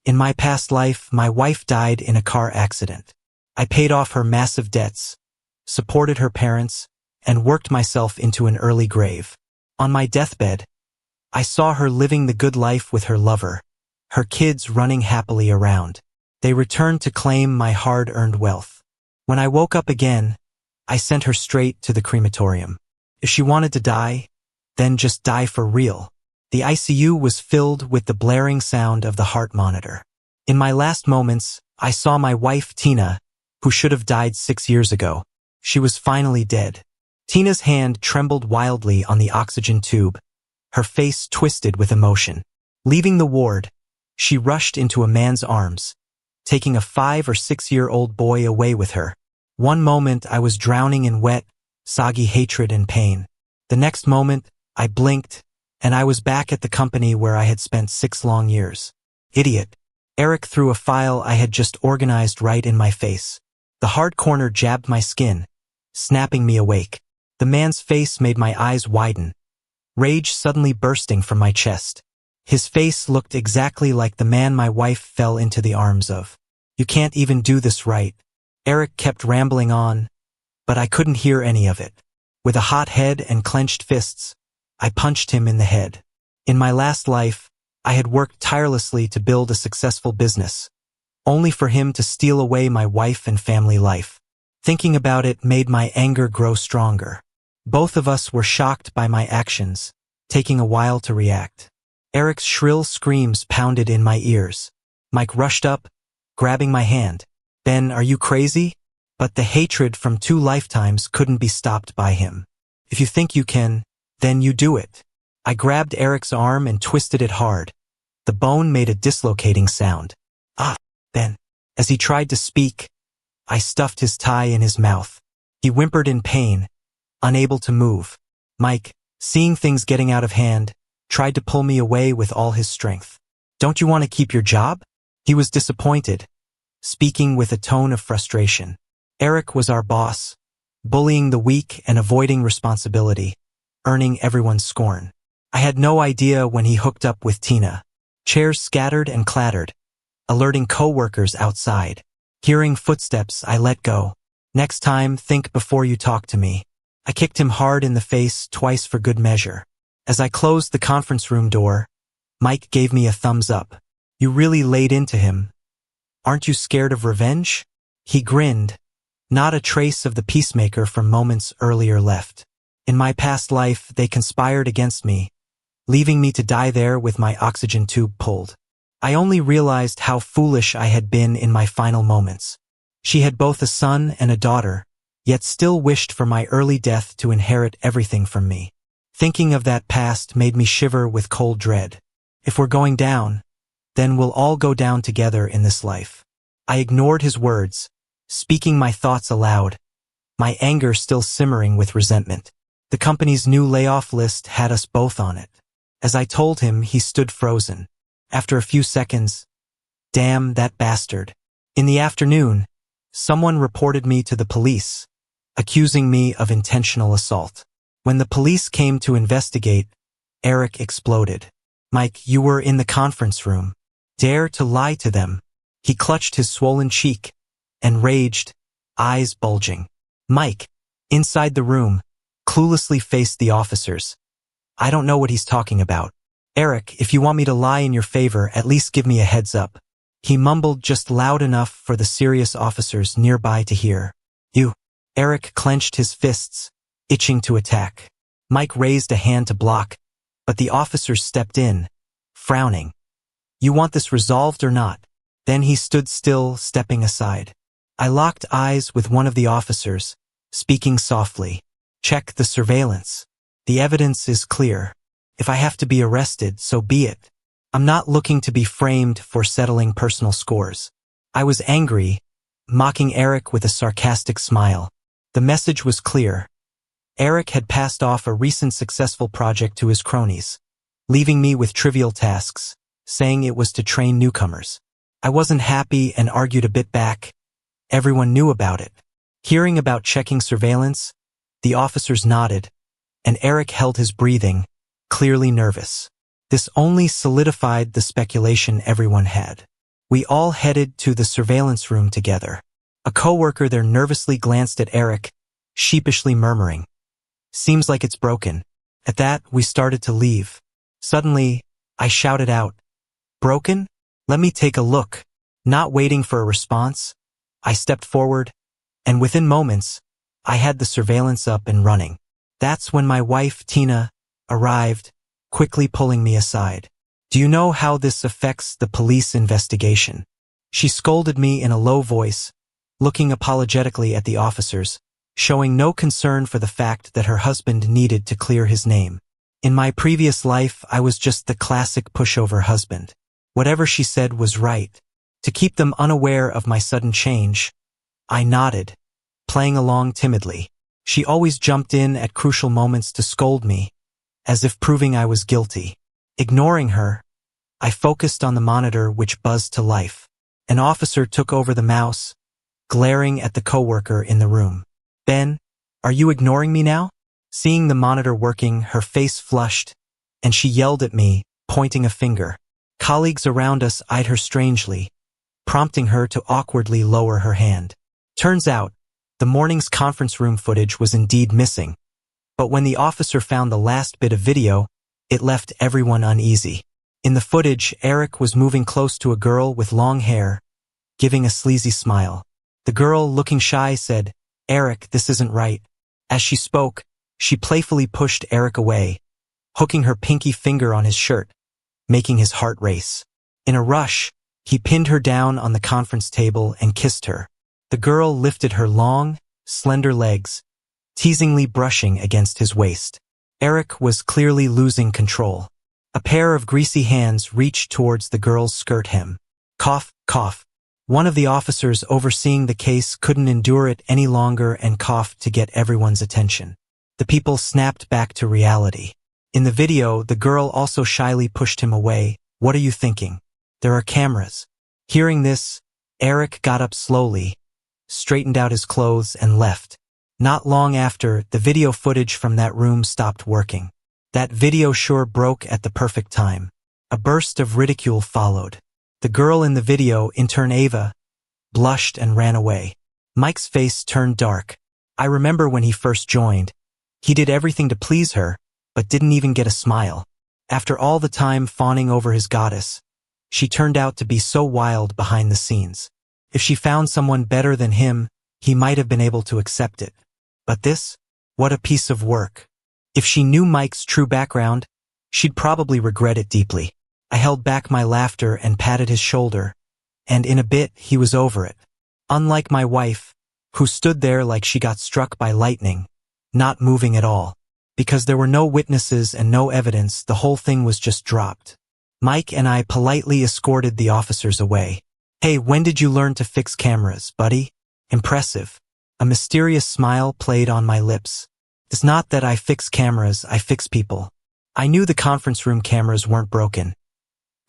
In my past life, my wife died in a car accident. I paid off her massive debts, supported her parents, and worked myself into an early grave. On my deathbed, I saw her living the good life with her lover, her kids running happily around. They returned to claim my hard-earned wealth. When I woke up again, I sent her straight to the crematorium. If she wanted to die, then just die for real. The ICU was filled with the blaring sound of the heart monitor. In my last moments, I saw my wife, Tina, who should have died 6 years ago. She was finally dead. Tina's hand trembled wildly on the oxygen tube, her face twisted with emotion. Leaving the ward, she rushed into a man's arms, taking a 5 or 6-year-old boy away with her. One moment I was drowning in wet, soggy hatred and pain. The next moment, I blinked, and I was back at the company where I had spent 6 long years. Idiot. Eric threw a file I had just organized right in my face. The hard corner jabbed my skin, snapping me awake. The man's face made my eyes widen, rage suddenly bursting from my chest. His face looked exactly like the man my wife fell into the arms of. You can't even do this right. Eric kept rambling on, but I couldn't hear any of it. With a hot head and clenched fists, I punched him in the head. In my last life, I had worked tirelessly to build a successful business, only for him to steal away my wife and family life. Thinking about it made my anger grow stronger. Both of us were shocked by my actions, taking a while to react. Eric's shrill screams pounded in my ears. Mike rushed up, grabbing my hand. "Ben, are you crazy?" But the hatred from 2 lifetimes couldn't be stopped by him. "If you think you can, then you do it." I grabbed Eric's arm and twisted it hard. The bone made a dislocating sound. "Ah, Ben." As he tried to speak, I stuffed his tie in his mouth. He whimpered in pain, unable to move. Mike, seeing things getting out of hand, tried to pull me away with all his strength. "Don't you want to keep your job?" He was disappointed, speaking with a tone of frustration. Eric was our boss, bullying the weak and avoiding responsibility, earning everyone's scorn. I had no idea when he hooked up with Tina. Chairs scattered and clattered, alerting co-workers outside. Hearing footsteps, I let go. "Next time, think before you talk to me." I kicked him hard in the face twice for good measure. As I closed the conference room door, Mike gave me a thumbs up. "You really laid into him. Aren't you scared of revenge?" He grinned. Not a trace of the peacemaker from moments earlier left. In my past life, they conspired against me, leaving me to die there with my oxygen tube pulled. I only realized how foolish I had been in my final moments. She had both a son and a daughter, yet still wished for my early death to inherit everything from me. Thinking of that past made me shiver with cold dread. If we're going down, then we'll all go down together in this life. I ignored his words, speaking my thoughts aloud, my anger still simmering with resentment. The company's new layoff list had us both on it. As I told him, he stood frozen. After a few seconds, "Damn that bastard." In the afternoon, someone reported me to the police, accusing me of intentional assault. When the police came to investigate, Eric exploded. "Mike, you were in the conference room. Dare to lie to them." He clutched his swollen cheek and raged, eyes bulging. Mike, inside the room, cluelessly faced the officers. "I don't know what he's talking about." "Eric, if you want me to lie in your favor, at least give me a heads up." He mumbled just loud enough for the serious officers nearby to hear. "You." Eric clenched his fists, itching to attack. Mike raised a hand to block, but the officers stepped in, frowning. "You want this resolved or not?" Then he stood still, stepping aside. I locked eyes with one of the officers, speaking softly. "Check the surveillance. The evidence is clear. If I have to be arrested, so be it. I'm not looking to be framed for settling personal scores." I was angry, mocking Eric with a sarcastic smile. The message was clear. Eric had passed off a recent successful project to his cronies, leaving me with trivial tasks, saying it was to train newcomers. I wasn't happy and argued a bit back. Everyone knew about it. Hearing about checking surveillance, the officers nodded, and Eric held his breathing, clearly nervous. This only solidified the speculation everyone had. We all headed to the surveillance room together. A coworker there nervously glanced at Eric, sheepishly murmuring, "Seems like it's broken." At that, we started to leave. Suddenly, I shouted out, "Broken? Let me take a look." Not waiting for a response, I stepped forward, and within moments, I had the surveillance up and running. That's when my wife, Tina, arrived, quickly pulling me aside. "Do you know how this affects the police investigation?" She scolded me in a low voice, looking apologetically at the officers, showing no concern for the fact that her husband needed to clear his name. In my previous life, I was just the classic pushover husband. Whatever she said was right. To keep them unaware of my sudden change, I nodded, playing along timidly. She always jumped in at crucial moments to scold me, as if proving I was guilty. Ignoring her, I focused on the monitor, which buzzed to life. An officer took over the mouse, glaring at the coworker in the room. "Ben, are you ignoring me now?" Seeing the monitor working, her face flushed, and she yelled at me, pointing a finger. Colleagues around us eyed her strangely, prompting her to awkwardly lower her hand. Turns out, the morning's conference room footage was indeed missing, but when the officer found the last bit of video, it left everyone uneasy. In the footage, Eric was moving close to a girl with long hair, giving a sleazy smile. The girl, looking shy, said, "Eric, this isn't right." As she spoke, she playfully pushed Eric away, hooking her pinky finger on his shirt, making his heart race. In a rush, he pinned her down on the conference table and kissed her. The girl lifted her long, slender legs, teasingly brushing against his waist. Eric was clearly losing control. A pair of greasy hands reached towards the girl's skirt hem. Cough, cough. One of the officers overseeing the case couldn't endure it any longer and coughed to get everyone's attention. The people snapped back to reality. In the video, the girl also shyly pushed him away. "What are you thinking? There are cameras." Hearing this, Eric got up slowly, straightened out his clothes, and left. Not long after, the video footage from that room stopped working. That video sure broke at the perfect time. A burst of ridicule followed. The girl in the video, intern Ava, blushed and ran away. Mike's face turned dark. I remember when he first joined. He did everything to please her, but didn't even get a smile. After all the time fawning over his goddess, she turned out to be so wild behind the scenes. If she found someone better than him, he might have been able to accept it. But this? What a piece of work. If she knew Mike's true background, she'd probably regret it deeply. I held back my laughter and patted his shoulder, and in a bit he was over it. Unlike my wife, who stood there like she got struck by lightning, not moving at all. Because there were no witnesses and no evidence, the whole thing was just dropped. Mike and I politely escorted the officers away. "Hey, when did you learn to fix cameras, buddy?" "Impressive." A mysterious smile played on my lips. "It's not that I fix cameras, I fix people." I knew the conference room cameras weren't broken.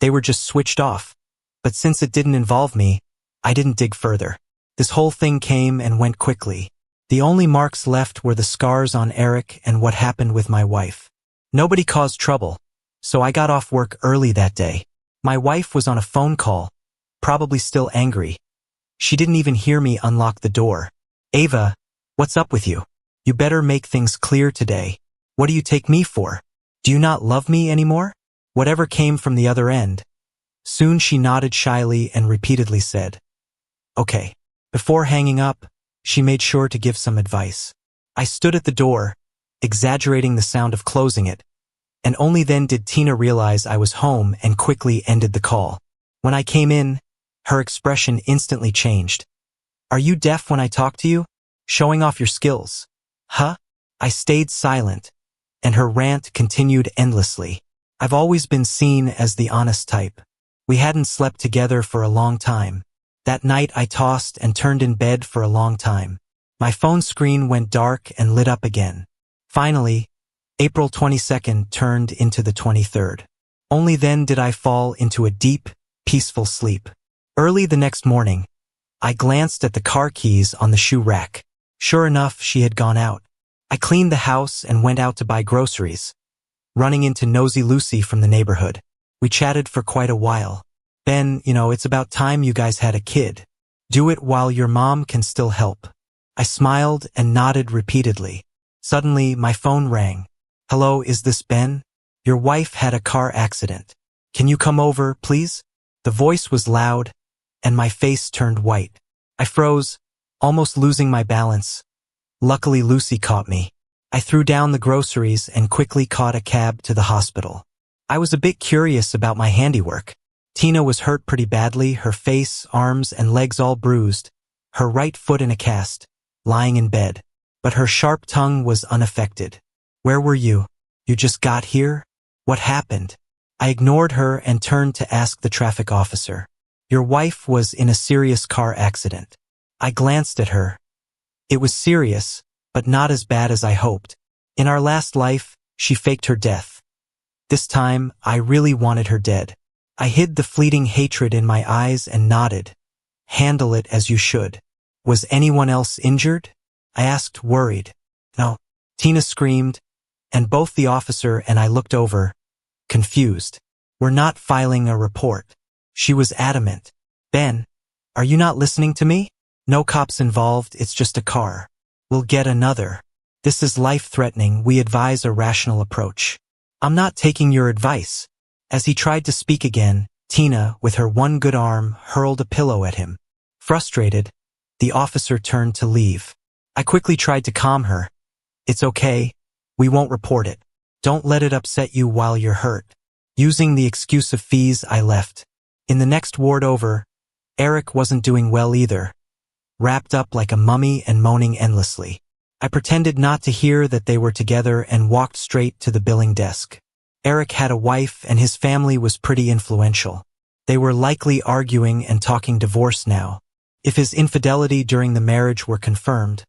They were just switched off. But since it didn't involve me, I didn't dig further. This whole thing came and went quickly. The only marks left were the scars on Eric and what happened with my wife. Nobody caused trouble, so I got off work early that day. My wife was on a phone call, probably still angry. She didn't even hear me unlock the door. "Ava, what's up with you? You better make things clear today. What do you take me for? Do you not love me anymore?" Whatever came from the other end. Soon she nodded shyly and repeatedly said, "Okay." Before hanging up, she made sure to give some advice. I stood at the door, exaggerating the sound of closing it, and only then did Tina realize I was home and quickly ended the call. When I came in, her expression instantly changed. "Are you deaf when I talk to you? Showing off your skills?" "Huh?" I stayed silent, and her rant continued endlessly. I've always been seen as the honest type. We hadn't slept together for a long time. That night I tossed and turned in bed for a long time. My phone screen went dark and lit up again. Finally, April 22nd turned into the 23rd. Only then did I fall into a deep, peaceful sleep. Early the next morning, I glanced at the car keys on the shoe rack. Sure enough, she had gone out. I cleaned the house and went out to buy groceries, running into Nosy Lucy from the neighborhood. We chatted for quite a while. Ben, it's about time you guys had a kid. Do it while your mom can still help. I smiled and nodded repeatedly. Suddenly, my phone rang. Hello, is this Ben? Your wife had a car accident. Can you come over, please? The voice was loud, and my face turned white. I froze, almost losing my balance. Luckily, Lucy caught me. I threw down the groceries and quickly caught a cab to the hospital. I was a bit curious about my handiwork. Tina was hurt pretty badly, her face, arms, and legs all bruised, her right foot in a cast, lying in bed. But her sharp tongue was unaffected. Where were you? You just got here? What happened? I ignored her and turned to ask the traffic officer. Your wife was in a serious car accident. I glanced at her. It was serious, but not as bad as I hoped. In our last life, she faked her death. This time, I really wanted her dead. I hid the fleeting hatred in my eyes and nodded. Handle it as you should. Was anyone else injured? I asked, worried. No. Tina screamed, and both the officer and I looked over, confused. We're not filing a report. She was adamant. Ben, are you not listening to me? No cops involved, it's just a car. We'll get another. This is life-threatening, we advise a rational approach. I'm not taking your advice. As he tried to speak again, Tina, with her one good arm, hurled a pillow at him. Frustrated, the officer turned to leave. I quickly tried to calm her. It's okay. We won't report it. Don't let it upset you while you're hurt. Using the excuse of fees, I left. In the next ward over, Eric wasn't doing well either. Wrapped up like a mummy and moaning endlessly. I pretended not to hear that they were together and walked straight to the billing desk. Eric had a wife and his family was pretty influential. They were likely arguing and talking divorce now. If his infidelity during the marriage were confirmed,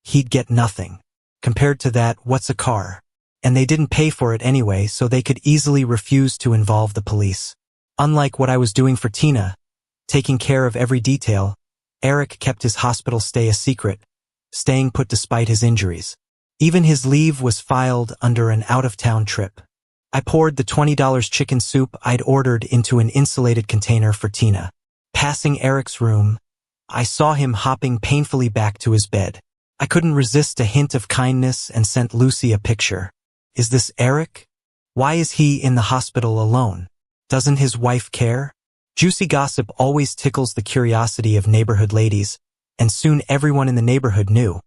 he'd get nothing. Compared to that, what's a car? And they didn't pay for it anyway, so they could easily refuse to involve the police. Unlike what I was doing for Tina, taking care of every detail, Eric kept his hospital stay a secret, staying put despite his injuries. Even his leave was filed under an out-of-town trip. I poured the $20 chicken soup I'd ordered into an insulated container for Tina. Passing Eric's room, I saw him hopping painfully back to his bed. I couldn't resist a hint of kindness and sent Lucy a picture. Is this Eric? Why is he in the hospital alone? Doesn't his wife care? Juicy gossip always tickles the curiosity of neighborhood ladies, and soon everyone in the neighborhood knew.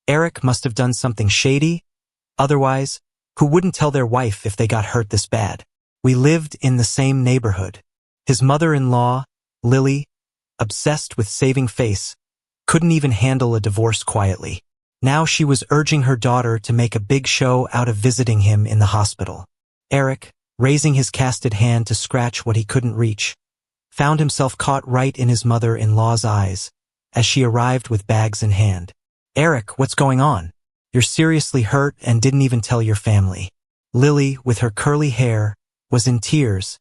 Eric must have done something shady. Otherwise, who wouldn't tell their wife if they got hurt this bad? We lived in the same neighborhood. His mother-in-law, Lily, obsessed with saving face, couldn't even handle a divorce quietly. Now she was urging her daughter to make a big show out of visiting him in the hospital. Eric, raising his casted hand to scratch what he couldn't reach, found himself caught right in his mother-in-law's eyes as she arrived with bags in hand. Eric, what's going on? You're seriously hurt and didn't even tell your family. Lily, with her curly hair, was in tears.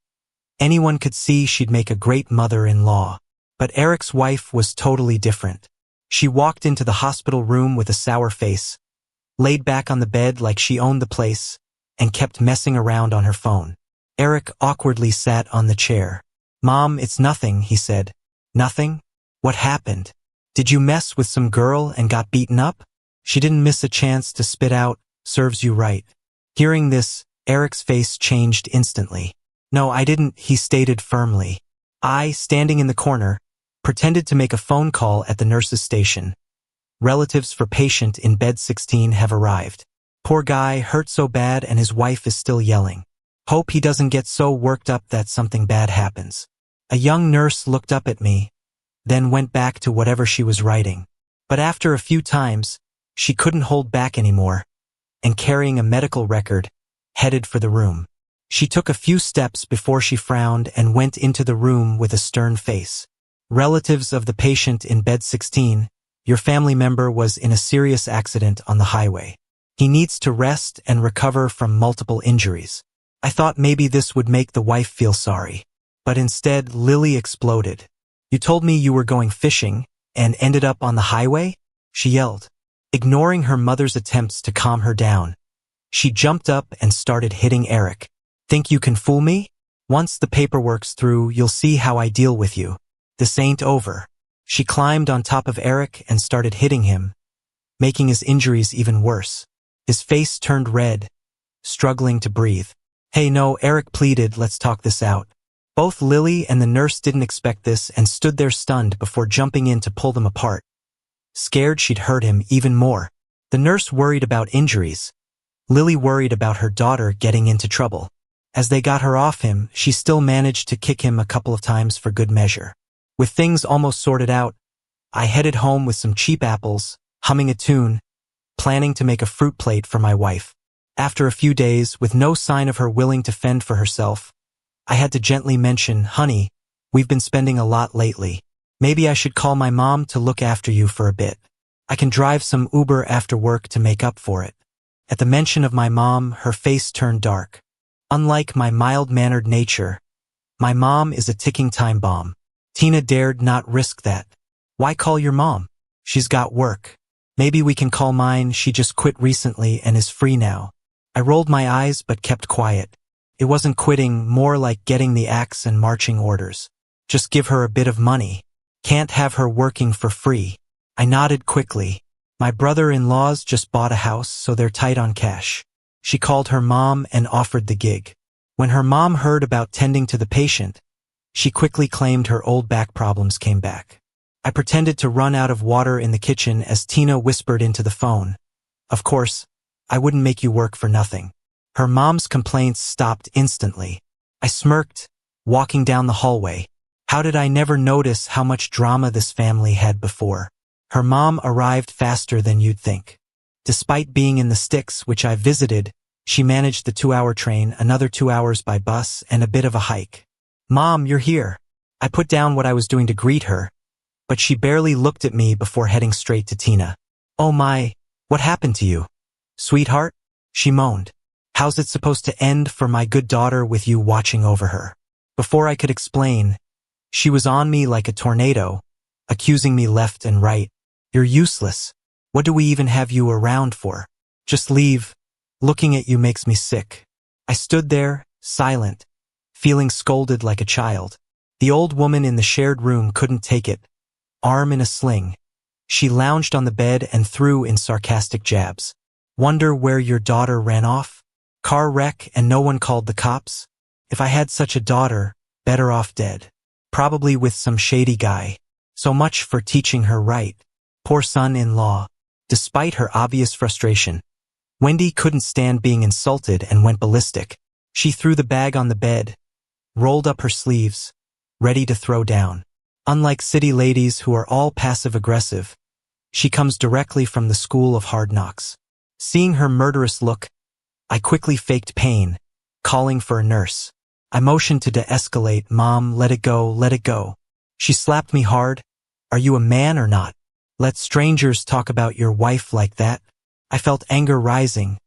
Anyone could see she'd make a great mother-in-law. But Eric's wife was totally different. She walked into the hospital room with a sour face, laid back on the bed like she owned the place, and kept messing around on her phone. Eric awkwardly sat on the chair. Mom, it's nothing, he said. Nothing? What happened? Did you mess with some girl and got beaten up? She didn't miss a chance to spit out, serves you right. Hearing this, Eric's face changed instantly. No, I didn't, he stated firmly. I, standing in the corner, pretended to make a phone call at the nurse's station. Relatives for patient in bed 16 have arrived. Poor guy, hurt so bad and his wife is still yelling. Hope he doesn't get so worked up that something bad happens. A young nurse looked up at me, then went back to whatever she was writing. But after a few times, she couldn't hold back anymore, and carrying a medical record, headed for the room. She took a few steps before she frowned and went into the room with a stern face. Relatives of the patient in bed 16, your family member was in a serious accident on the highway. He needs to rest and recover from multiple injuries. I thought maybe this would make the wife feel sorry. But instead, Lily exploded. You told me you were going fishing and ended up on the highway? She yelled. Ignoring her mother's attempts to calm her down, she jumped up and started hitting Eric. Think you can fool me? Once the paperwork's through, you'll see how I deal with you. This ain't over. She climbed on top of Eric and started hitting him, making his injuries even worse. His face turned red, struggling to breathe. Hey, no, Eric pleaded, let's talk this out. Both Lily and the nurse didn't expect this and stood there stunned before jumping in to pull them apart, scared she'd hurt him even more. The nurse worried about injuries. Lily worried about her daughter getting into trouble. As they got her off him, she still managed to kick him a couple of times for good measure. With things almost sorted out, I headed home with some cheap apples, humming a tune, planning to make a fruit plate for my wife. After a few days, with no sign of her willing to fend for herself, I had to gently mention, honey, we've been spending a lot lately. Maybe I should call my mom to look after you for a bit. I can drive some Uber after work to make up for it. At the mention of my mom, her face turned dark. Unlike my mild-mannered nature, my mom is a ticking time bomb. Tina dared not risk that. Why call your mom? She's got work. Maybe we can call mine, she just quit recently and is free now. I rolled my eyes but kept quiet. It wasn't quitting, more like getting the axe and marching orders. Just give her a bit of money. Can't have her working for free. I nodded quickly. My brother-in-law's just bought a house, so they're tight on cash. She called her mom and offered the gig. When her mom heard about tending to the patient, she quickly claimed her old back problems came back. I pretended to run out of water in the kitchen as Tina whispered into the phone. Of course, I wouldn't make you work for nothing. Her mom's complaints stopped instantly. I smirked, walking down the hallway. How did I never notice how much drama this family had before? Her mom arrived faster than you'd think. Despite being in the sticks, which I visited, she managed the 2-hour train, another 2 hours by bus, and a bit of a hike. Mom, you're here. I put down what I was doing to greet her, but she barely looked at me before heading straight to Tina. Oh my, what happened to you? Sweetheart? She moaned. How's it supposed to end for my good daughter with you watching over her? Before I could explain, she was on me like a tornado, accusing me left and right. You're useless. What do we even have you around for? Just leave. Looking at you makes me sick. I stood there, silent, feeling scolded like a child. The old woman in the shared room couldn't take it. Arm in a sling, she lounged on the bed and threw in sarcastic jabs. Wonder where your daughter ran off? Car wreck and no one called the cops? If I had such a daughter, better off dead. Probably with some shady guy. So much for teaching her right. Poor son-in-law. Despite her obvious frustration, Wendy couldn't stand being insulted and went ballistic. She threw the bag on the bed, rolled up her sleeves, ready to throw down. Unlike city ladies who are all passive-aggressive, she comes directly from the school of hard knocks. Seeing her murderous look, I quickly faked pain, calling for a nurse. I motioned to de-escalate. Mom, let it go, let it go. She slapped me hard. Are you a man or not? Let strangers talk about your wife like that? I felt anger rising,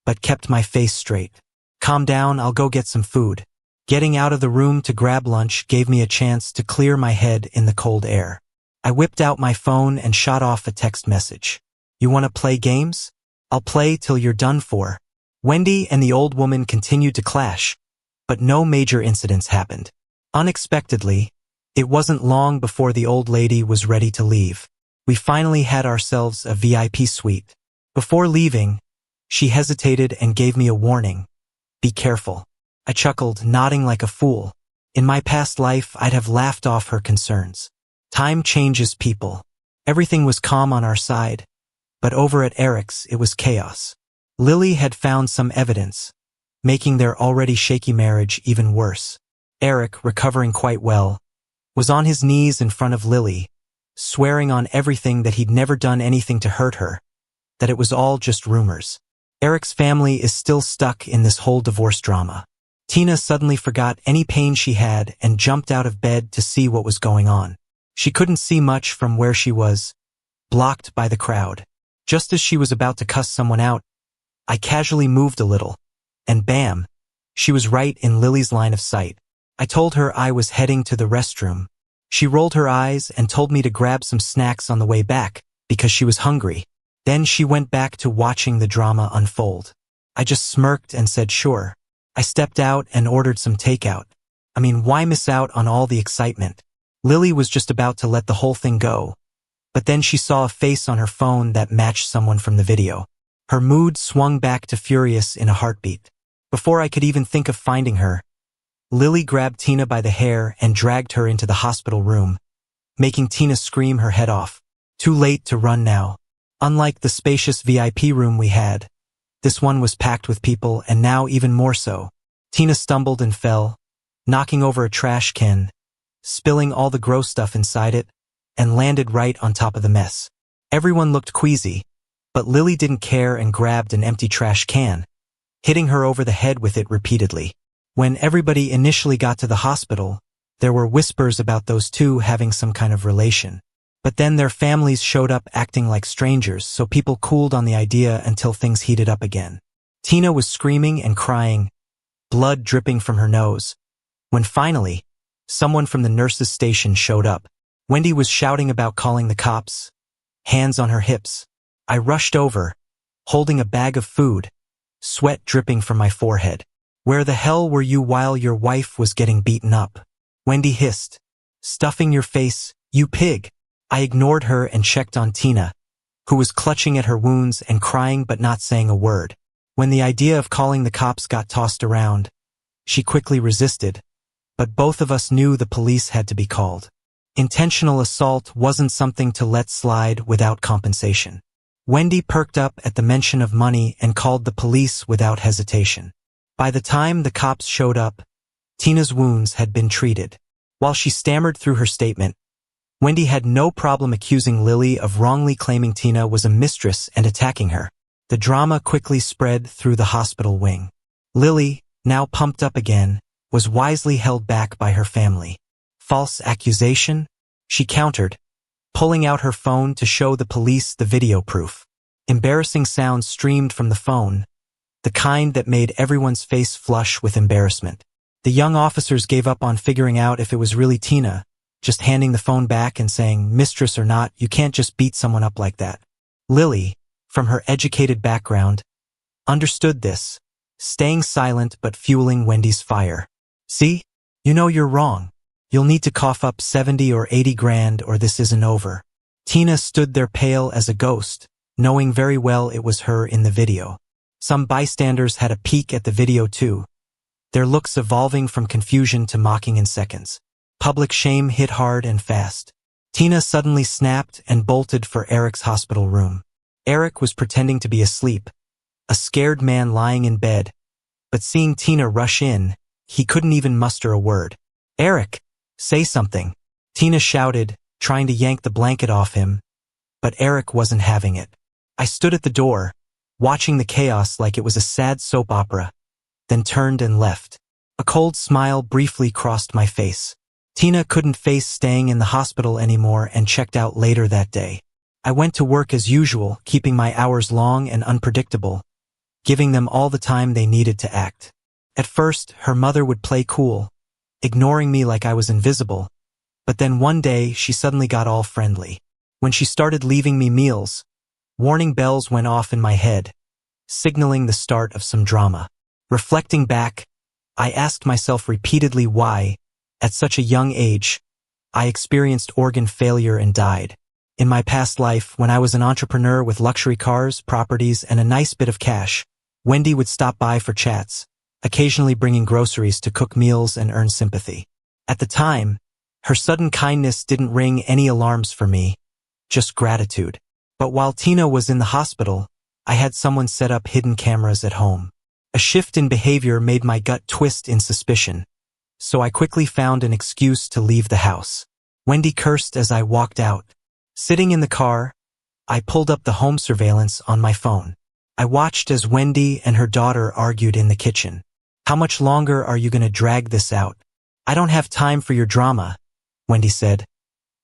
but kept my face straight. Calm down, I'll go get some food. Getting out of the room to grab lunch gave me a chance to clear my head in the cold air. I whipped out my phone and shot off a text message. You want to play games? I'll play till you're done for. Wendy and the old woman continued to clash, but no major incidents happened. Unexpectedly, it wasn't long before the old lady was ready to leave. We finally had ourselves a VIP suite. Before leaving, she hesitated and gave me a warning. Be careful. I chuckled, nodding like a fool. In my past life, I'd have laughed off her concerns. Time changes people. Everything was calm on our side, but over at Eric's, it was chaos. Lily had found some evidence, making their already shaky marriage even worse. Eric, recovering quite well, was on his knees in front of Lily, swearing on everything that he'd never done anything to hurt her, that it was all just rumors. Eric's family is still stuck in this whole divorce drama. Tina suddenly forgot any pain she had and jumped out of bed to see what was going on. She couldn't see much from where she was, blocked by the crowd. Just as she was about to cuss someone out, I casually moved a little, and bam, she was right in Lily's line of sight. I told her I was heading to the restroom. She rolled her eyes and told me to grab some snacks on the way back because she was hungry. Then she went back to watching the drama unfold. I just smirked and said sure. I stepped out and ordered some takeout. Why miss out on all the excitement? Lily was just about to let the whole thing go. But then she saw a face on her phone that matched someone from the video. Her mood swung back to furious in a heartbeat. Before I could even think of finding her, Lily grabbed Tina by the hair and dragged her into the hospital room, making Tina scream her head off. Too late to run now. Unlike the spacious VIP room we had, this one was packed with people, and now even more so. Tina stumbled and fell, knocking over a trash can, spilling all the gross stuff inside it, and landed right on top of the mess. Everyone looked queasy, but Lily didn't care and grabbed an empty trash can, hitting her over the head with it repeatedly. When everybody initially got to the hospital, there were whispers about those two having some kind of relation. But then their families showed up acting like strangers, so people cooled on the idea until things heated up again. Tina was screaming and crying, blood dripping from her nose, when finally, someone from the nurses' station showed up. Wendy was shouting about calling the cops, hands on her hips. I rushed over, holding a bag of food, sweat dripping from my forehead. Where the hell were you while your wife was getting beaten up? Wendy hissed. Stuffing your face, you pig. I ignored her and checked on Tina, who was clutching at her wounds and crying but not saying a word. When the idea of calling the cops got tossed around, she quickly resisted, but both of us knew the police had to be called. Intentional assault wasn't something to let slide without compensation. Wendy perked up at the mention of money and called the police without hesitation. By the time the cops showed up, Tina's wounds had been treated. While she stammered through her statement, Wendy had no problem accusing Lily of wrongly claiming Tina was a mistress and attacking her. The drama quickly spread through the hospital wing. Lily, now pumped up again, was wisely held back by her family. False accusation? She countered, pulling out her phone to show the police the video proof. Embarrassing sounds streamed from the phone, the kind that made everyone's face flush with embarrassment. The young officers gave up on figuring out if it was really Tina, just handing the phone back and saying, mistress or not, you can't just beat someone up like that. Lily, from her educated background, understood this, staying silent but fueling Wendy's fire. See? You know you're wrong. You'll need to cough up 70 or 80 grand or this isn't over. Tina stood there pale as a ghost, knowing very well it was her in the video. Some bystanders had a peek at the video too, their looks evolving from confusion to mocking in seconds. Public shame hit hard and fast. Tina suddenly snapped and bolted for Eric's hospital room. Eric was pretending to be asleep, a scared man lying in bed, but seeing Tina rush in, he couldn't even muster a word. Eric, say something. Tina shouted, trying to yank the blanket off him, but Eric wasn't having it. I stood at the door, watching the chaos like it was a sad soap opera, then turned and left. A cold smile briefly crossed my face. Tina couldn't face staying in the hospital anymore and checked out later that day. I went to work as usual, keeping my hours long and unpredictable, giving them all the time they needed to act. At first, her mother would play cool, ignoring me like I was invisible, but then one day she suddenly got all friendly. When she started leaving me meals, warning bells went off in my head, signaling the start of some drama. Reflecting back, I asked myself repeatedly why, at such a young age, I experienced organ failure and died. In my past life, when I was an entrepreneur with luxury cars, properties, and a nice bit of cash, Wendy would stop by for chats, occasionally bringing groceries to cook meals and earn sympathy. At the time, her sudden kindness didn't ring any alarms for me, just gratitude. But while Tina was in the hospital, I had someone set up hidden cameras at home. A shift in behavior made my gut twist in suspicion, so I quickly found an excuse to leave the house. Wendy cursed as I walked out. Sitting in the car, I pulled up the home surveillance on my phone. I watched as Wendy and her daughter argued in the kitchen. How much longer are you going to drag this out? I don't have time for your drama, Wendy said.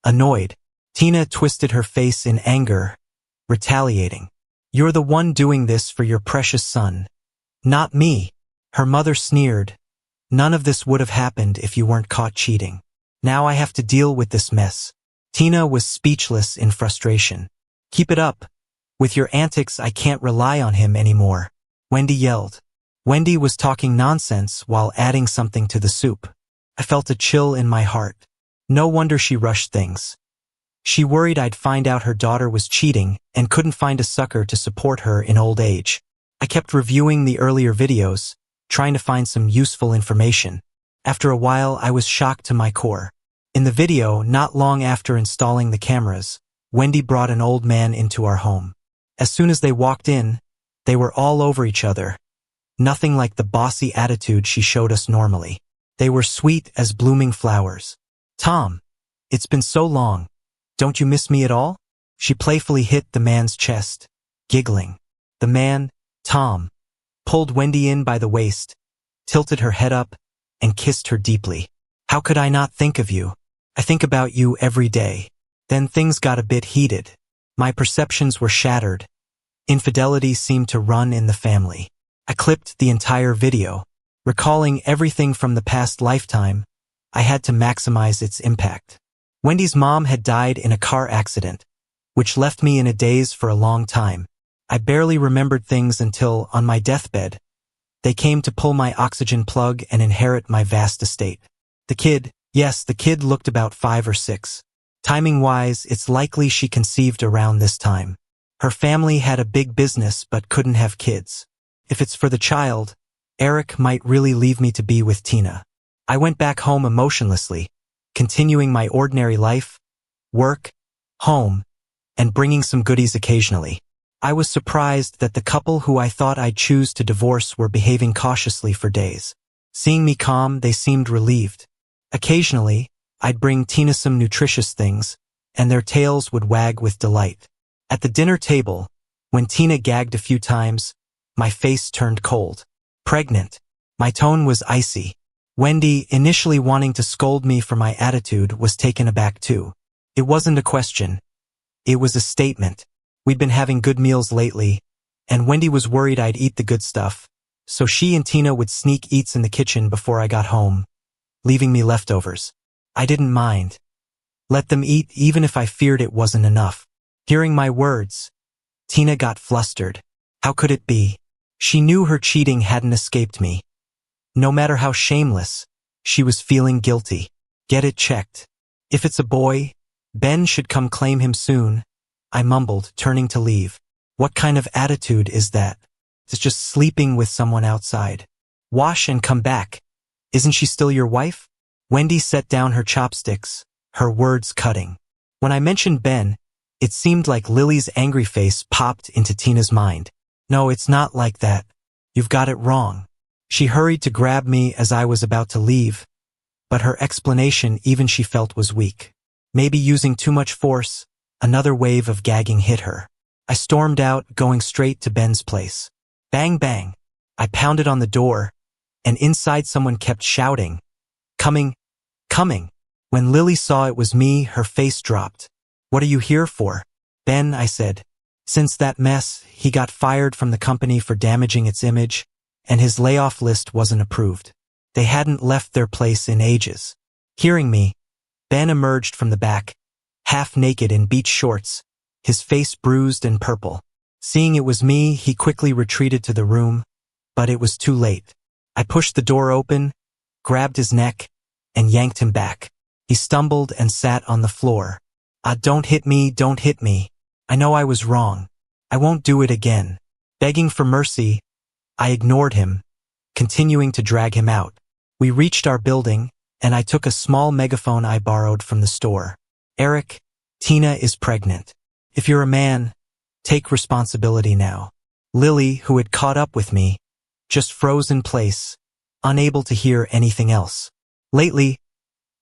Annoyed, Tina twisted her face in anger, retaliating. You're the one doing this for your precious son, not me. Her mother sneered. None of this would have happened if you weren't caught cheating. Now I have to deal with this mess. Tina was speechless in frustration. Keep it up. With your antics, I can't rely on him anymore, Wendy yelled. Wendy was talking nonsense while adding something to the soup. I felt a chill in my heart. No wonder she rushed things. She worried I'd find out her daughter was cheating and couldn't find a sucker to support her in old age. I kept reviewing the earlier videos, trying to find some useful information. After a while, I was shocked to my core. In the video, not long after installing the cameras, Wendy brought an old man into our home. As soon as they walked in, they were all over each other. Nothing like the bossy attitude she showed us normally. They were sweet as blooming flowers. "Tom, it's been so long. Don't you miss me at all?" She playfully hit the man's chest, giggling. The man, Tom, pulled Wendy in by the waist, tilted her head up, and kissed her deeply. "How could I not think of you? I think about you every day." Then things got a bit heated. My perceptions were shattered. Infidelity seemed to run in the family. I clipped the entire video. Recalling everything from the past lifetime, I had to maximize its impact. Wendy's mom had died in a car accident, which left me in a daze for a long time. I barely remembered things until, on my deathbed, they came to pull my oxygen plug and inherit my vast estate. The kid looked about 5 or 6. Timing-wise, it's likely she conceived around this time. Her family had a big business but couldn't have kids. If it's for the child, Eric might really leave me to be with Tina. I went back home emotionlessly, continuing my ordinary life, work, home, and bringing some goodies occasionally. I was surprised that the couple who I thought I'd choose to divorce were behaving cautiously for days. Seeing me calm, they seemed relieved. Occasionally, I'd bring Tina some nutritious things, and their tails would wag with delight. At the dinner table, when Tina gagged a few times, my face turned cold. Pregnant. My tone was icy. Wendy, initially wanting to scold me for my attitude, was taken aback too. It wasn't a question. It was a statement. We'd been having good meals lately, and Wendy was worried I'd eat the good stuff, so she and Tina would sneak eats in the kitchen before I got home, leaving me leftovers. I didn't mind. Let them eat even if I feared it wasn't enough. Hearing my words, Tina got flustered. How could it be? She knew her cheating hadn't escaped me. No matter how shameless, she was feeling guilty. Get it checked. If it's a boy, Ben should come claim him soon, I mumbled, turning to leave. What kind of attitude is that? It's just sleeping with someone outside. Wash and come back. Isn't she still your wife? Wendy set down her chopsticks, her words cutting. When I mentioned Ben, it seemed like Lily's angry face popped into Tina's mind. No, it's not like that. You've got it wrong. She hurried to grab me as I was about to leave, but her explanation even she felt was weak. Maybe using too much force, another wave of gagging hit her. I stormed out, going straight to Ben's place. Bang, bang. I pounded on the door, and inside someone kept shouting, "Coming, coming." When Lily saw it was me, her face dropped. "What are you here for?" "Ben," I said. Since that mess, he got fired from the company for damaging its image, and his layoff list wasn't approved. They hadn't left their place in ages. Hearing me, Ben emerged from the back, half naked in beach shorts, his face bruised and purple. Seeing it was me, he quickly retreated to the room, but it was too late. I pushed the door open, grabbed his neck, and yanked him back. He stumbled and sat on the floor. Don't hit me, don't hit me. I know I was wrong. I won't do it again." Begging for mercy, I ignored him, continuing to drag him out. We reached our building, and I took a small megaphone I borrowed from the store. "Eric, Tina is pregnant. If you're a man, take responsibility now." Lily, who had caught up with me, just froze in place, unable to hear anything else. Lately,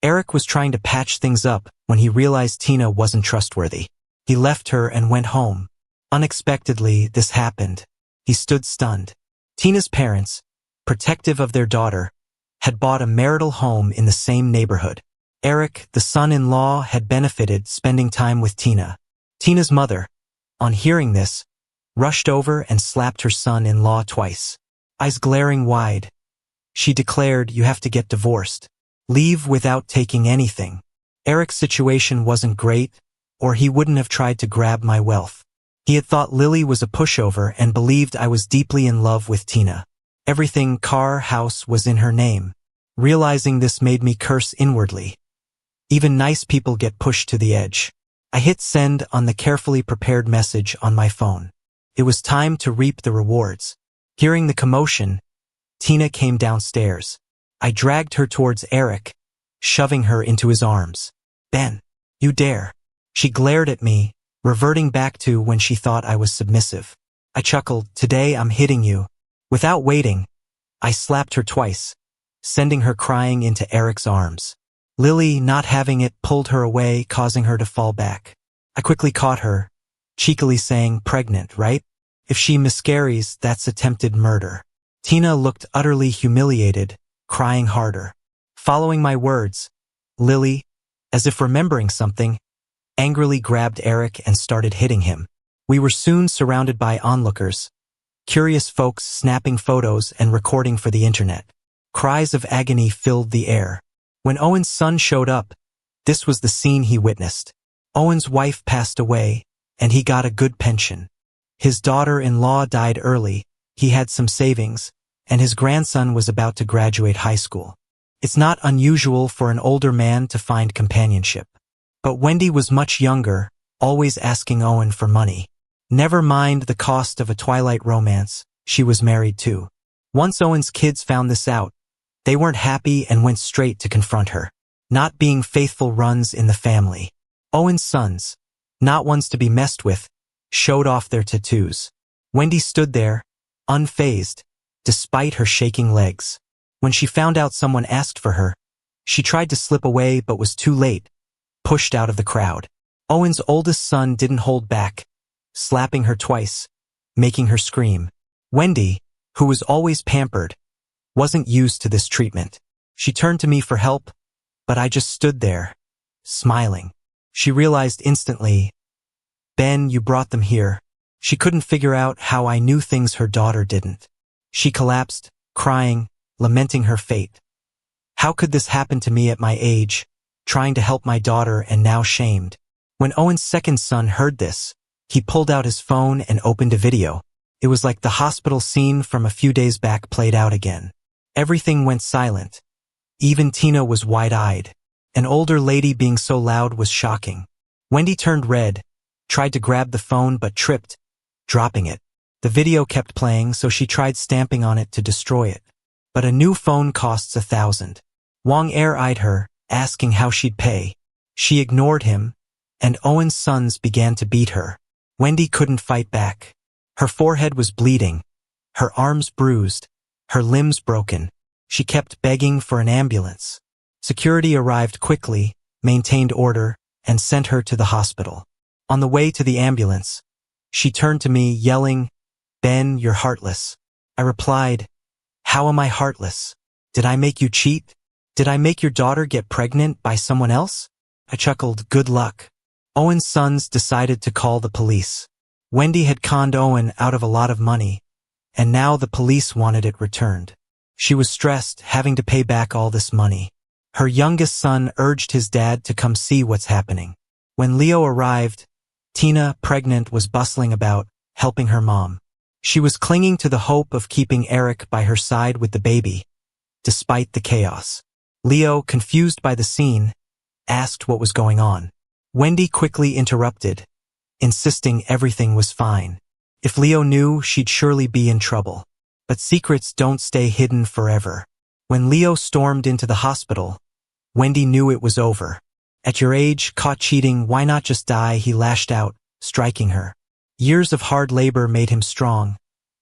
Eric was trying to patch things up when he realized Tina wasn't trustworthy. He left her and went home. Unexpectedly, this happened. He stood stunned. Tina's parents, protective of their daughter, had bought a marital home in the same neighborhood. Eric, the son-in-law, had benefited spending time with Tina. Tina's mother, on hearing this, rushed over and slapped her son-in-law twice. Eyes glaring wide, she declared, "You have to get divorced. Leave without taking anything." Eric's situation wasn't great, or he wouldn't have tried to grab my wealth. He had thought Lily was a pushover and believed I was deeply in love with Tina. Everything, car, house, was in her name. Realizing this made me curse inwardly. Even nice people get pushed to the edge. I hit send on the carefully prepared message on my phone. It was time to reap the rewards. Hearing the commotion, Tina came downstairs. I dragged her towards Eric, shoving her into his arms. "Ben, you dare." She glared at me, reverting back to when she thought I was submissive. I chuckled, "Today I'm hitting you." Without waiting, I slapped her twice, sending her crying into Eric's arms. Lily, not having it, pulled her away, causing her to fall back. I quickly caught her, cheekily saying, "Pregnant, right? If she miscarries, that's attempted murder." Tina looked utterly humiliated, crying harder. Following my words, Lily, as if remembering something, angrily grabbed Eric and started hitting him. We were soon surrounded by onlookers, curious folks snapping photos and recording for the internet. Cries of agony filled the air. When Owen's son showed up, this was the scene he witnessed. Owen's wife passed away, and he got a good pension. His daughter-in-law died early, he had some savings, and his grandson was about to graduate high school. It's not unusual for an older man to find companionship. But Wendy was much younger, always asking Owen for money. Never mind the cost of a twilight romance, she was married too. Once Owen's kids found this out, they weren't happy and went straight to confront her. Not being faithful runs in the family. Owen's sons, not ones to be messed with, showed off their tattoos. Wendy stood there, unfazed, despite her shaking legs. When she found out someone asked for her, she tried to slip away but was too late, pushed out of the crowd. Owen's oldest son didn't hold back, slapping her twice, making her scream. Wendy, who was always pampered, wasn't used to this treatment. She turned to me for help, but I just stood there, smiling. She realized instantly, "Ben, you brought them here." She couldn't figure out how I knew things her daughter didn't. She collapsed, crying, lamenting her fate. How could this happen to me at my age, trying to help my daughter and now shamed? When Owen's second son heard this, he pulled out his phone and opened a video. It was like the hospital scene from a few days back played out again. Everything went silent. Even Tina was wide-eyed. An older lady being so loud was shocking. Wendy turned red, tried to grab the phone but tripped, dropping it. The video kept playing, so she tried stamping on it to destroy it. But a new phone costs $1,000. Wang air-eyed her, asking how she'd pay. She ignored him, and Owen's sons began to beat her. Wendy couldn't fight back. Her forehead was bleeding, her arms bruised, her limbs broken. She kept begging for an ambulance. Security arrived quickly, maintained order, and sent her to the hospital. On the way to the ambulance, she turned to me, yelling, "Ben, you're heartless." I replied, "How am I heartless? Did I make you cheat? Did I make your daughter get pregnant by someone else?" I chuckled, "Good luck." Owen's sons decided to call the police. Wendy had conned Owen out of a lot of money, and now the police wanted it returned. She was stressed, having to pay back all this money. Her youngest son urged his dad to come see what's happening. When Leo arrived, Tina, pregnant, was bustling about, helping her mom. She was clinging to the hope of keeping Eric by her side with the baby, despite the chaos. Leo, confused by the scene, asked what was going on. Wendy quickly interrupted, insisting everything was fine. If Leo knew, she'd surely be in trouble. But secrets don't stay hidden forever. When Leo stormed into the hospital, Wendy knew it was over. "At your age, caught cheating, why not just die?" he lashed out, striking her. Years of hard labor made him strong,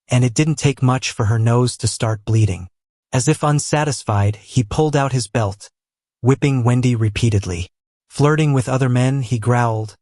and it didn't take much for her nose to start bleeding. As if unsatisfied, he pulled out his belt, whipping Wendy repeatedly. Flirting with other men, he growled,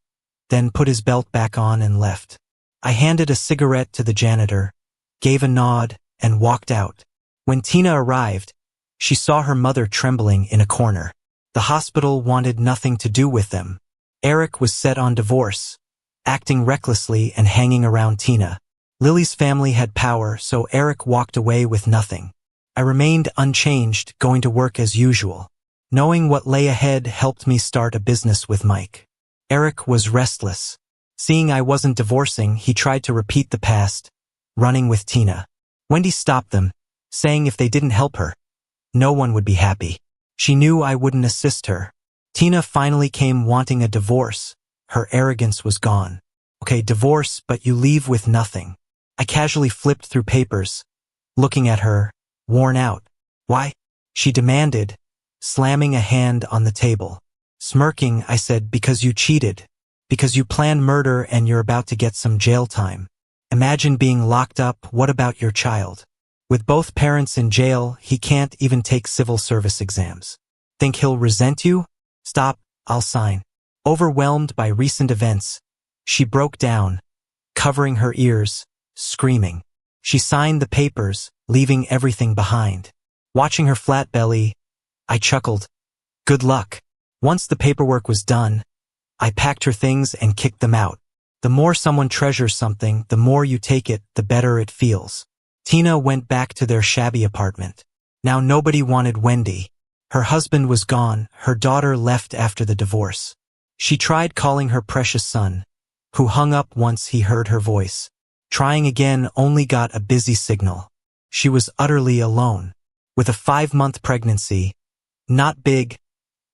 then put his belt back on and left. I handed a cigarette to the janitor, gave a nod, and walked out. When Tina arrived, she saw her mother trembling in a corner. The hospital wanted nothing to do with them. Eric was set on divorce, acting recklessly and hanging around Tina. Lily's family had power, so Eric walked away with nothing. I remained unchanged, going to work as usual. Knowing what lay ahead helped me start a business with Mike. Eric was restless. Seeing I wasn't divorcing, he tried to repeat the past, running with Tina. Wendy stopped them, saying if they didn't help her, no one would be happy. She knew I wouldn't assist her. Tina finally came wanting a divorce. Her arrogance was gone. Okay, divorce, but you leave with nothing. I casually flipped through papers, looking at her, worn out. Why? She demanded, slamming a hand on the table. Smirking, I said, because you cheated. Because you planned murder and you're about to get some jail time. Imagine being locked up. What about your child? With both parents in jail, he can't even take civil service exams. Think he'll resent you? Stop, I'll sign. Overwhelmed by recent events, she broke down, covering her ears, screaming. She signed the papers, leaving everything behind. Watching her flat belly, I chuckled. Good luck. Once the paperwork was done, I packed her things and kicked them out. The more someone treasures something, the more you take it, the better it feels. Tina went back to their shabby apartment. Now nobody wanted Wendy. Her husband was gone, her daughter left after the divorce. She tried calling her precious son, who hung up once he heard her voice. Trying again only got a busy signal. She was utterly alone. With a 5-month pregnancy, not big,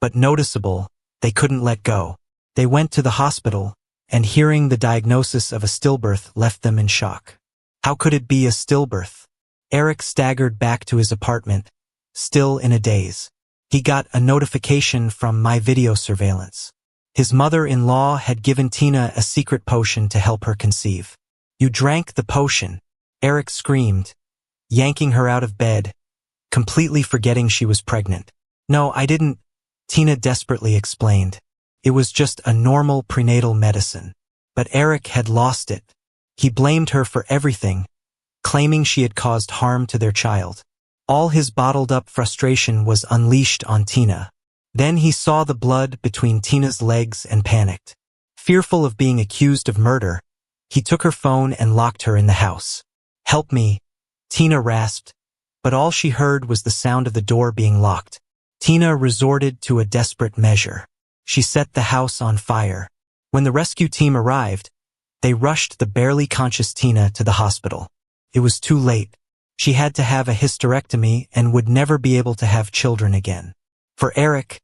but noticeable, they couldn't let go. They went to the hospital, and hearing the diagnosis of a stillbirth left them in shock. How could it be a stillbirth? Eric staggered back to his apartment, still in a daze. He got a notification from my video surveillance. His mother-in-law had given Tina a secret potion to help her conceive. You drank the potion, Eric screamed, yanking her out of bed, completely forgetting she was pregnant. No, I didn't, Tina desperately explained. It was just a normal prenatal medicine. But Eric had lost it. He blamed her for everything, claiming she had caused harm to their child. All his bottled-up frustration was unleashed on Tina. Then he saw the blood between Tina's legs and panicked. Fearful of being accused of murder, he took her phone and locked her in the house. Help me, Tina rasped, but all she heard was the sound of the door being locked. Tina resorted to a desperate measure. She set the house on fire. When the rescue team arrived, they rushed the barely conscious Tina to the hospital. It was too late. She had to have a hysterectomy and would never be able to have children again. For Eric,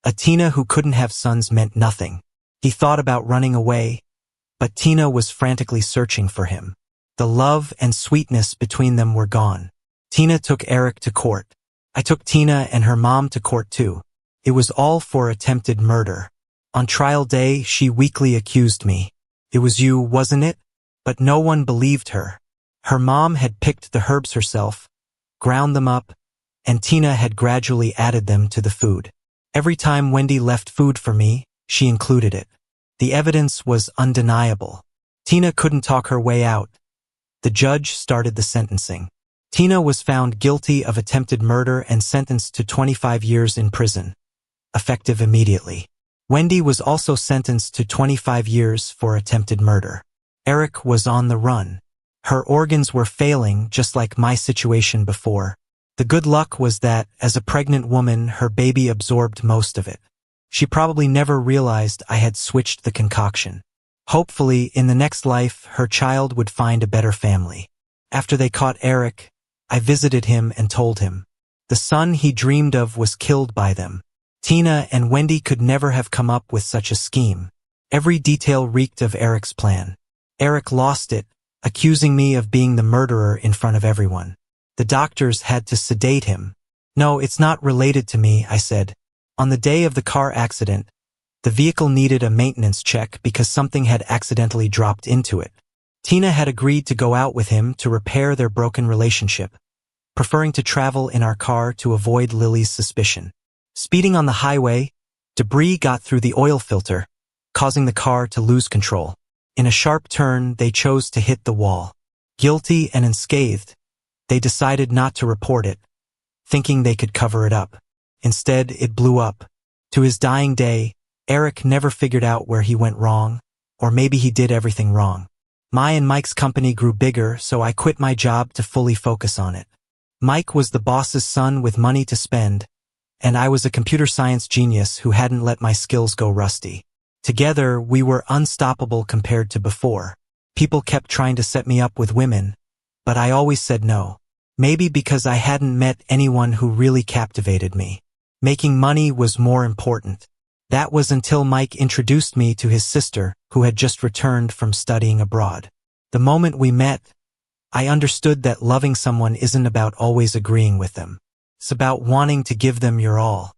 a Tina who couldn't have sons meant nothing. He thought about running away, but Tina was frantically searching for him. The love and sweetness between them were gone. Tina took Eric to court. I took Tina and her mom to court too. It was all for attempted murder. On trial day, she weakly accused me. It was you, wasn't it? But no one believed her. Her mom had picked the herbs herself, ground them up, and Tina had gradually added them to the food. Every time Wendy left food for me, she included it. The evidence was undeniable. Tina couldn't talk her way out. The judge started the sentencing. Tina was found guilty of attempted murder and sentenced to 25 years in prison, effective immediately. Wendy was also sentenced to 25 years for attempted murder. Eric was on the run. Her organs were failing, just like my situation before. The good luck was that, as a pregnant woman, her baby absorbed most of it. She probably never realized I had switched the concoction. Hopefully, in the next life, her child would find a better family. After they caught Eric, I visited him and told him. The son he dreamed of was killed by them. Tina and Wendy could never have come up with such a scheme. Every detail reeked of Eric's plan. Eric lost it, accusing me of being the murderer in front of everyone. The doctors had to sedate him. No, it's not related to me, I said. On the day of the car accident, the vehicle needed a maintenance check because something had accidentally dropped into it. Tina had agreed to go out with him to repair their broken relationship, preferring to travel in our car to avoid Lily's suspicion. Speeding on the highway, debris got through the oil filter, causing the car to lose control. In a sharp turn, they chose to hit the wall. Guilty and unscathed, they decided not to report it, thinking they could cover it up. Instead, it blew up. To his dying day, Eric never figured out where he went wrong, or maybe he did everything wrong. My and Mike's company grew bigger, so I quit my job to fully focus on it. Mike was the boss's son with money to spend, and I was a computer science genius who hadn't let my skills go rusty. Together, we were unstoppable compared to before. People kept trying to set me up with women, but I always said no. Maybe because I hadn't met anyone who really captivated me. Making money was more important. That was until Mike introduced me to his sister, who had just returned from studying abroad. The moment we met, I understood that loving someone isn't about always agreeing with them. It's about wanting to give them your all.